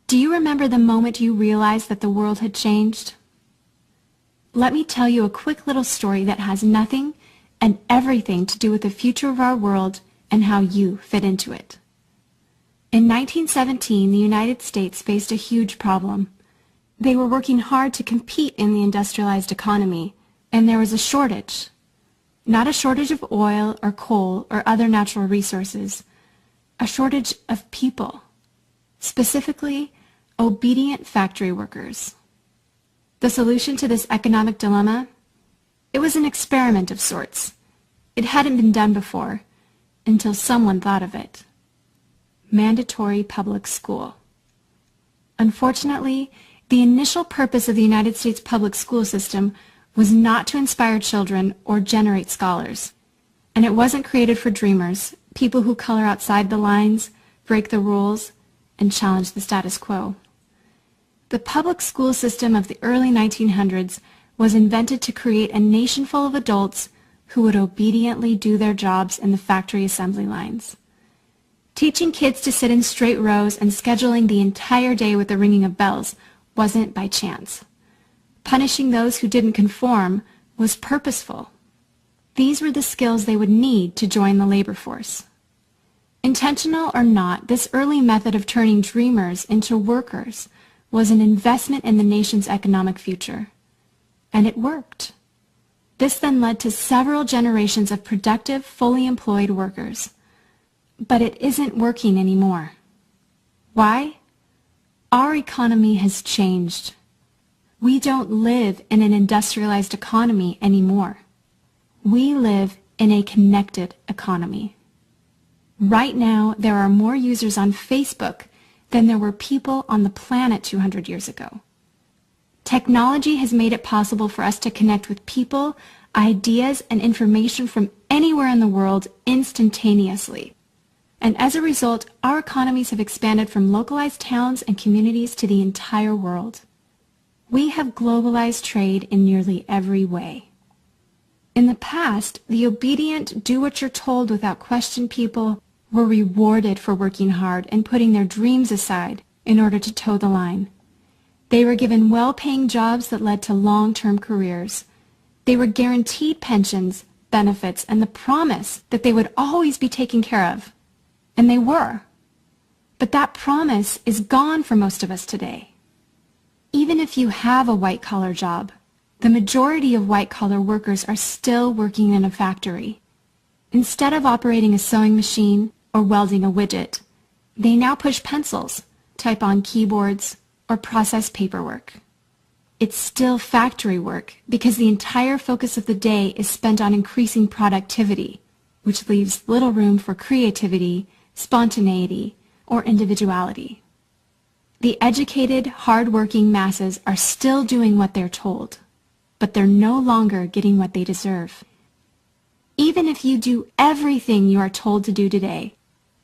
Do you remember the moment you realized that the world had changed? Let me tell you a quick little story that has nothing and everything to do with the future of our world and how you fit into it. In 1917, the United States faced a huge problem. They were working hard to compete in the industrialized economy, and there was a shortage. Not a shortage of oil or coal or other natural resources, a shortage of people, specifically obedient factory workers. The solution to this economic dilemma? It was an experiment of sorts. It hadn't been done before, until someone thought of it. Mandatory public school. Unfortunately, the initial purpose of the United States public school system was not to inspire children or generate scholars. And it wasn't created for dreamers, people who color outside the lines, break the rules, and challenge the status quo. The public school system of the early 1900s was invented to create a nation full of adults who would obediently do their jobs in the factory assembly lines. Teaching kids to sit in straight rows and scheduling the entire day with the ringing of bells wasn't by chance. Punishing those who didn't conform was purposeful. These were the skills they would need to join the labor force. Intentional or not, this early method of turning dreamers into workers was an investment in the nation's economic future. And it worked. This then led to several generations of productive, fully employed workers. But it isn't working anymore. Why? Our economy has changed. We don't live in an industrialized economy anymore. We live in a connected economy. Right now, there are more users on Facebook than there were people on the planet 200 years ago. Technology has made it possible for us to connect with people, ideas, and information from anywhere in the world instantaneously. And as a result, our economies have expanded from localized towns and communities to the entire world. We have globalized trade in nearly every way. In the past, the obedient, do-what-you're-told without question people were rewarded for working hard and putting their dreams aside in order to toe the line. They were given well-paying jobs that led to long-term careers. They were guaranteed pensions, benefits, and the promise that they would always be taken care of. And they were. But that promise is gone for most of us today. Even if you have a white-collar job, the majority of white-collar workers are still working in a factory. Instead of operating a sewing machine or welding a widget, they now push pencils, type on keyboards, or process paperwork. It's still factory work because the entire focus of the day is spent on increasing productivity, which leaves little room for creativity, spontaneity, or individuality. The educated, hard-working masses are still doing what they're told, but they're no longer getting what they deserve. Even if you do everything you are told to do today,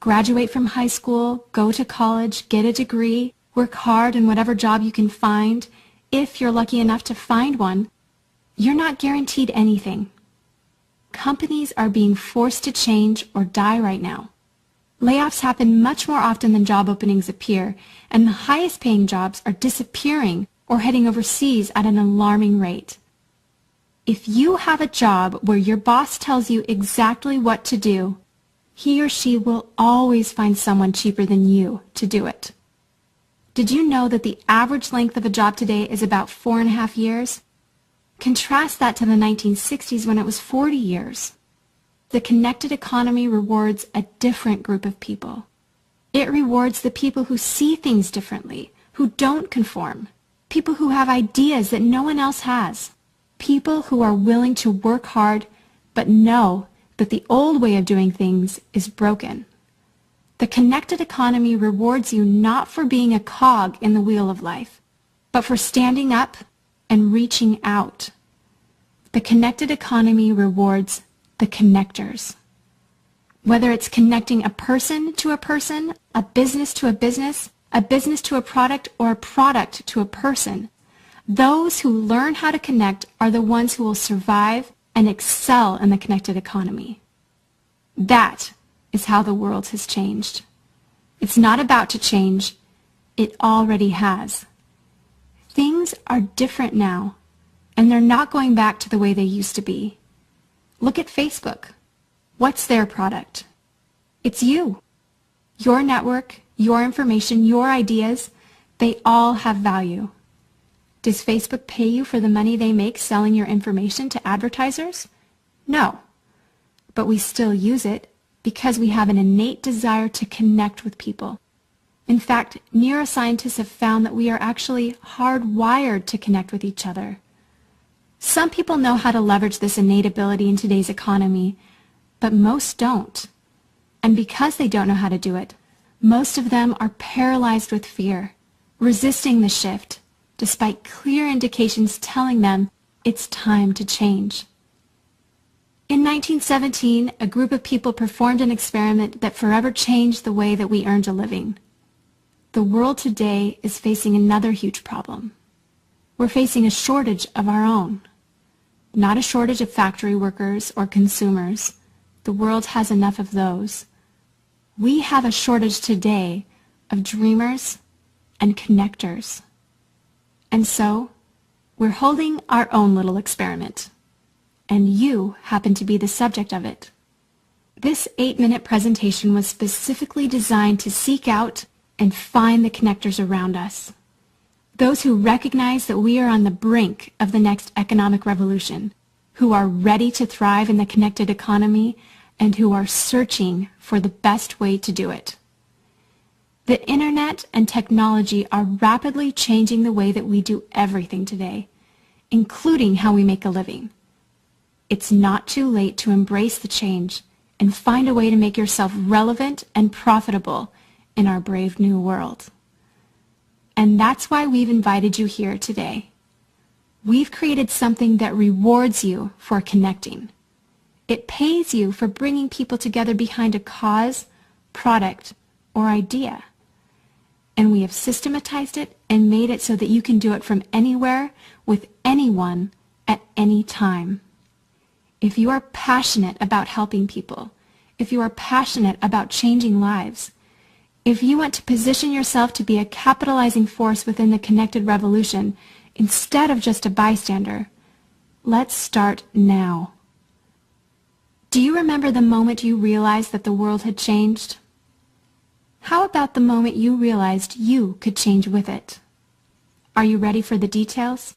graduate from high school, go to college, get a degree, work hard in whatever job you can find, if you're lucky enough to find one, you're not guaranteed anything. Companies are being forced to change or die right now. Layoffs happen much more often than job openings appear, and the highest paying jobs are disappearing or heading overseas at an alarming rate. If you have a job where your boss tells you exactly what to do, he or she will always find someone cheaper than you to do it. Did you know that the average length of a job today is about 4.5 years? Contrast that to the 1960s when it was 40 years. The connected economy rewards a different group of people. It rewards the people who see things differently, who don't conform, people who have ideas that no one else has, people who are willing to work hard but know that the old way of doing things is broken. The connected economy rewards you not for being a cog in the wheel of life, but for standing up and reaching out. The connected economy rewards the connectors. Whether it's connecting a person to a person, a business to a business to a product, or a product to a person, those who learn how to connect are the ones who will survive and excel in the connected economy. That is how the world has changed. It's not about to change. It already has. Things are different now, and they're not going back to the way they used to be. Look at Facebook. What's their product? It's you. Your network, your information, your ideas, they all have value. Does Facebook pay you for the money they make selling your information to advertisers? No. But we still use it because we have an innate desire to connect with people. In fact, neuroscientists have found that we are actually hardwired to connect with each other. Some people know how to leverage this innate ability in today's economy, but most don't. And because they don't know how to do it, most of them are paralyzed with fear, resisting the shift, despite clear indications telling them it's time to change. In 1917, a group of people performed an experiment that forever changed the way that we earned a living. The world today is facing another huge problem. We're facing a shortage of our own. Not a shortage of factory workers or consumers. The world has enough of those. We have a shortage today of dreamers and connectors. And so, we're holding our own little experiment. And you happen to be the subject of it. This 8-minute presentation was specifically designed to seek out and find the connectors around us. Those who recognize that we are on the brink of the next economic revolution, who are ready to thrive in the connected economy, and who are searching for the best way to do it. The internet and technology are rapidly changing the way that we do everything today, including how we make a living. It's not too late to embrace the change and find a way to make yourself relevant and profitable in our brave new world. And that's why we've invited you here today. We've created something that rewards you for connecting. It pays you for bringing people together behind a cause, product, or idea. And we have systematized it and made it so that you can do it from anywhere with anyone at any time. If you are passionate about helping people, if you are passionate about changing lives, if you want to position yourself to be a capitalizing force within the connected revolution instead of just a bystander, let's start now. Do you remember the moment you realized that the world had changed? How about the moment you realized you could change with it? Are you ready for the details?